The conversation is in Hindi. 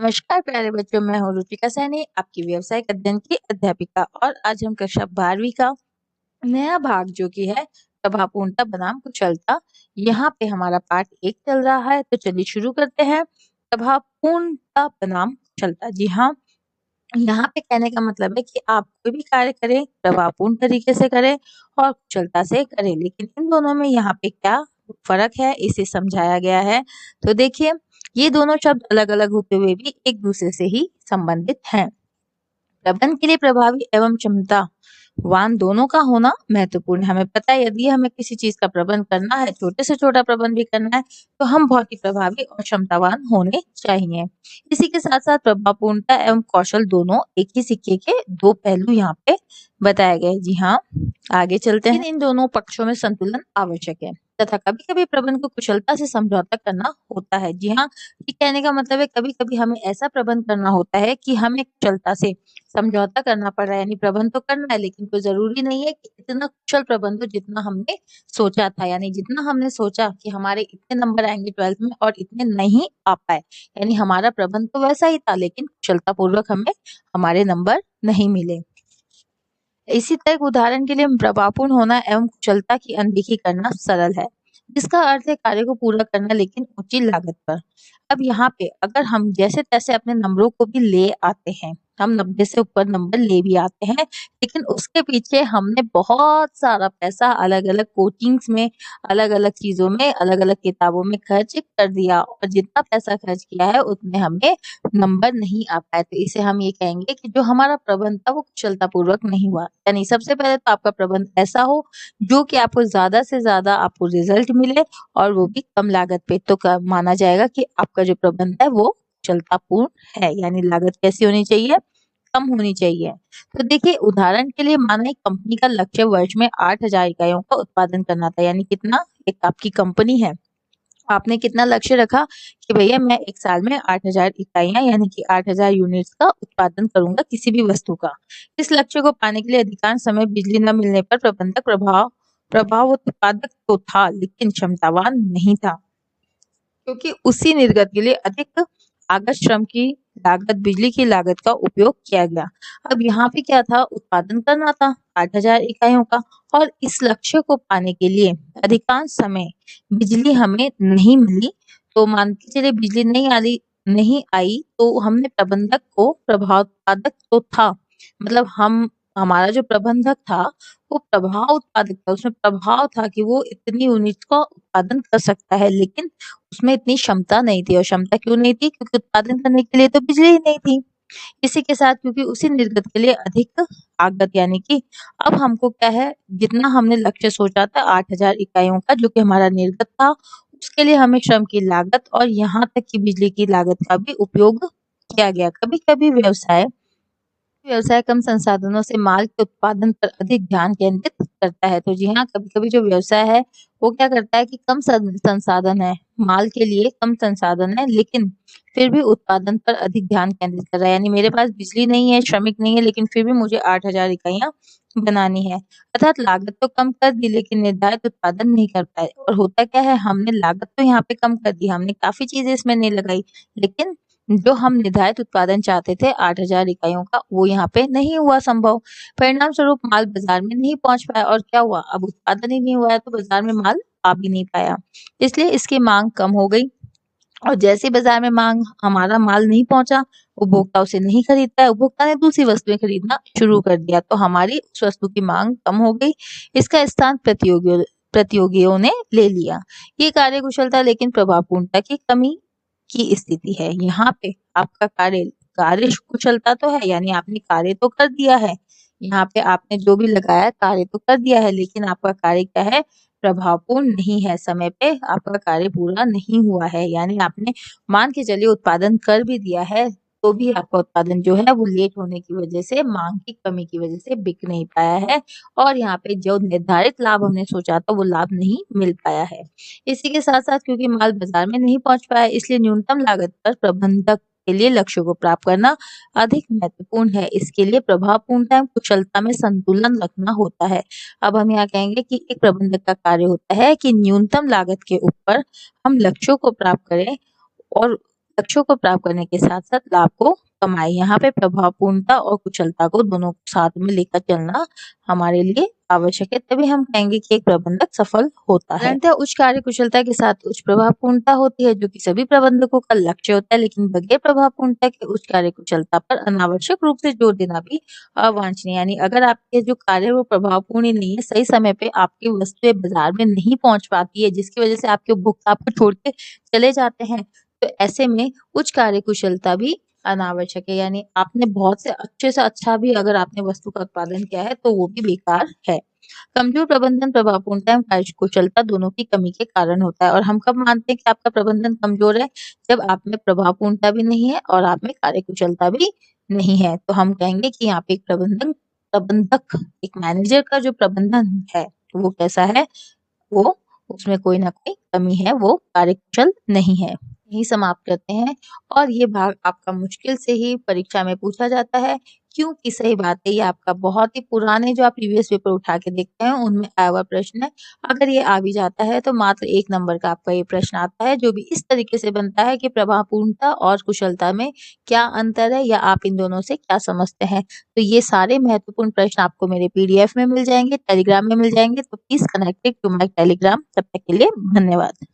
नमस्कार प्यारे बच्चों, मैं हूँ रुचिका सैनी, आपकी व्यावसायिक अध्ययन की अध्यापिका। और आज हम कक्षा 12वीं का नया भाग जो कि है प्रभावपूर्णता बनाम कुशलता, यहाँ पे हमारा पाठ 1 चल रहा है। तो चलिए शुरू करते हैं। प्रभावपूर्णता बनाम कुशलता। जी हाँ, यहाँ पे कहने का मतलब है कि आप कोई भी कार्य करें प्रभावपूर्ण तरीके से करें और कुशलता से करें, लेकिन इन दोनों में यहाँ पे क्या फर्क है इसे समझाया गया है। तो देखिए, ये दोनों शब्द अलग अलग होते हुए भी एक दूसरे से ही संबंधित हैं। प्रबंधन के लिए प्रभावी एवं क्षमतावान दोनों का होना महत्वपूर्ण है। हमें पता है, यदि हमें किसी चीज का प्रबंध करना है, छोटे से छोटा प्रबंध भी करना है, तो हम बहुत ही प्रभावी और क्षमतावान होने चाहिए। इसी के साथ साथ प्रभावपूर्णता एवं कौशल दोनों एक ही सिक्के के दो पहलू यहाँ पे बताए गए। जी हाँ, आगे चलते हैं। इन दोनों पक्षों में संतुलन आवश्यक है तथा कभी कभी प्रबंध को कुशलता से समझौता करना होता है। जी हाँ, ये कहने का मतलब है कभी कभी हमें ऐसा प्रबंध करना होता है कि हमें कुशलता से समझौता करना पड़ रहा है। यानी प्रबंध तो करना है, लेकिन कोई जरूरी नहीं है कि इतना कुशल प्रबंध हो जितना हमने सोचा था। यानी जितना हमने सोचा कि हमारे इतने नंबर आएंगे 12th में और इतने नहीं आ पाए, यानी हमारा प्रबंध तो वैसा ही था, लेकिन कुशलता पूर्वक हमें हमारे नंबर नहीं मिले। इसी तरह एक उदाहरण के लिए प्रभावपूर्ण होना एवं कुशलता की अनदेखी करना सरल है, जिसका अर्थ है कार्य को पूरा करना लेकिन ऊंची लागत पर। अब यहाँ पे अगर हम जैसे तैसे अपने नंबरों को भी ले आते हैं, हम 90 से ऊपर नंबर ले भी आते हैं, लेकिन उसके पीछे हमने बहुत सारा पैसा अलग अलग कोचिंग्स में, अलग अलग चीजों में, अलग अलग किताबों में खर्च कर दिया, और जितना पैसा खर्च किया है उतने हमें नंबर नहीं आ पाए, तो इसे हम ये कहेंगे कि जो हमारा प्रबंध था वो कुशलता पूर्वक नहीं हुआ। यानी सबसे पहले तो आपका प्रबंध ऐसा हो जो कि आपको ज्यादा से ज्यादा आपको रिजल्ट मिले, और वो भी कम लागत पे, तो माना जाएगा कि आपका जो प्रबंध है वो कुशलतापूर्ण है। यानी लागत कैसी होनी चाहिए? कम होनी चाहिए। तो देखिए, उदाहरण के लिए माना एक कंपनी का लक्ष्य वर्ष में 8,000 इकाइयों का उत्पादन करना था। यानी कितना? एक आपकी कंपनी है, आपने कितना लक्ष्य रखा कि भैया मैं एक साल में 8,000 इकाइयां यानी कि 8,000 यूनिट्स का उत्पादन करूंगा किसी भी वस्तु का। इस लक्ष्य को पाने के लिए अधिकांश समय बिजली न मिलने पर प्रबंधक प्रभाव उत्पादक तो था, लेकिन क्षमतावान नहीं था, क्योंकि उसी निर्गत के लिए अधिक आगत, श्रम की लागत, बिजली की लागत का उपयोग किया गया। अब यहाँ पे क्या था? उत्पादन करना था 8,000 इकाइयों का, और इस लक्ष्य को पाने के लिए अधिकांश समय बिजली हमें नहीं मिली। तो मान के चलिए बिजली नहीं आई तो हमने प्रबंधक को, प्रभाव उत्पादक तो था, मतलब हमारा जो प्रबंधक था वो प्रभाव उत्पादक था, उसमें प्रभाव था कि वो इतनी यूनिट का उत्पादन कर सकता है, लेकिन उसमें इतनी क्षमता नहीं थी। और क्षमता क्यों नहीं थी? क्योंकि उत्पादन करने के लिए तो बिजली ही नहीं थी। इसी के साथ क्योंकि उसी निर्गत के लिए अधिक आगत, यानी कि अब हमको क्या है, जितना हमने लक्ष्य सोचा था 8,000 इकाइयों का जो कि हमारा निर्गत था, उसके लिए हमें श्रम की लागत और यहाँ तक कि बिजली की लागत का भी उपयोग किया गया। कभी कभी व्यवसाय व्यवसाय कम संसाधनों से माल के उत्पादन पर अधिक ध्यान केंद्रित करता है। तो जी हाँ, कभी कभी जो व्यवसाय है वो क्या करता है कि कम संसाधन है, माल के लिए कम संसाधन है, लेकिन फिर भी उत्पादन पर अधिक ध्यान केंद्रित कर रहा है। यानी मेरे पास बिजली नहीं है, श्रमिक नहीं है, लेकिन फिर भी मुझे 8,000 इकाइयां बनानी है, अर्थात लागत तो कम कर दी लेकिन निर्धारित उत्पादन नहीं कर पाए। और होता क्या है, हमने लागत तो यहाँ पे कम कर दी, हमने काफी चीजें इसमें नहीं लगाई, लेकिन जो हम निर्धारित उत्पादन चाहते थे 8,000 इकाइयों का, वो यहाँ पे नहीं हुआ संभव। परिणाम स्वरूप माल बाजार में नहीं पहुंच पाया, और क्या हुआ? अब उत्पादन ही नहीं हुआ है तो बाजार में माल आ भी नहीं पाया, इसलिए इसकी मांग कम हो गई। और जैसे बाजार में मांग, हमारा माल नहीं पहुंचा, उपभोक्ता उसे नहीं खरीदता है, उपभोक्ता ने दूसरी वस्तुएं खरीदना शुरू कर दिया, तो हमारी उस वस्तु की मांग कम हो गई। इसका स्थान प्रतियोगियों ने ले लिया। ये कार्यकुशलता लेकिन प्रभावपूर्णता की कमी की स्थिति है। यहाँ पे आपका कार्य कुशलता तो है, यानी आपने कार्य तो कर दिया है, यहाँ पे आपने जो भी लगाया कार्य तो कर दिया है, लेकिन आपका कार्य क्या है? प्रभावपूर्ण नहीं है, समय पे आपका कार्य पूरा नहीं हुआ है। यानी आपने मान के चलिए उत्पादन कर भी दिया है, तो भी आपका उत्पादन जो है वो लेट होने की वजह से, मांग की कमी की वजह से बिक नहीं पाया है, और यहाँ पे जो निर्धारित लाभ हमने सोचा था वो लाभ नहीं मिल पाया है। इसी के साथ साथ क्योंकि माल बाजार में नहीं पहुंच पाया, इसलिए न्यूनतम लागत पर प्रबंधक के लिए लक्ष्य को प्राप्त करना अधिक महत्वपूर्ण है। इसके लिए प्रभावपूर्णता एवं कुशलता में संतुलन रखना होता है। अब हम यहाँ कहेंगे कि एक प्रबंधक का कार्य होता है कि न्यूनतम लागत के ऊपर हम लक्ष्यों को प्राप्त करें, और लक्ष्यों को प्राप्त करने के साथ साथ लाभ को कमाए। यहाँ पे प्रभावपूर्णता और कुशलता को दोनों को साथ में लेकर चलना हमारे लिए आवश्यक है, तभी हम कहेंगे कि एक प्रबंधक सफल होता है। साधारणतः उच्च कार्य कुशलता के साथ उच्च प्रभावपूर्णता होती है, जो कि सभी प्रबंधकों का लक्ष्य होता है, लेकिन बगैर प्रभावपूर्णता के उच्च कार्य कुशलता पर अनावश्यक रूप से जोर देना भी अवांछनीय। यानी अगर आपके जो कार्य है वो प्रभावपूर्ण ही नहीं है, सही समय पे आपकी वस्तुएं बाजार में नहीं पहुंच पाती है, जिसकी वजह से आपके उपभोक्ता आपको छोड़ के चले जाते हैं, तो ऐसे में उच्च कार्य कुशलता भी अनावश्यक है। यानी आपने बहुत से अच्छे से अच्छा भी अगर आपने वस्तु का उत्पादन किया है तो वो भी बेकार है। कमजोर प्रबंधन प्रभावपूर्णता एवं कार्य कुशलता दोनों की कमी के कारण होता है। और हम कब मानते हैं कि आपका प्रबंधन कमजोर है? जब आप में प्रभावपूर्णता भी नहीं है और आप में कार्य कुशलता भी नहीं है। तो हम कहेंगे कि यहाँ पे एक प्रबंधक एक मैनेजर का जो प्रबंधन है वो कैसा है, वो उसमें कोई ना कोई कमी है, वो कार्यकुशल नहीं है। यही समाप्त करते हैं। और ये भाग आपका मुश्किल से ही परीक्षा में पूछा जाता है, क्योंकि सही बात है ये आपका बहुत ही पुराने जो आप प्रीवियस पेपर उठा के देखते हैं उनमें आया हुआ प्रश्न है। अगर ये आ भी जाता है तो मात्र 1 नंबर का आपका ये प्रश्न आता है, जो भी इस तरीके से बनता है कि प्रभावपूर्णता और कुशलता में क्या अंतर है, या आप इन दोनों से क्या समझते हैं। तो ये सारे महत्वपूर्ण प्रश्न आपको मेरे पीडीएफ में मिल जाएंगे, टेलीग्राम में मिल जाएंगे। तो please connected to my Telegram. तब तक के लिए धन्यवाद।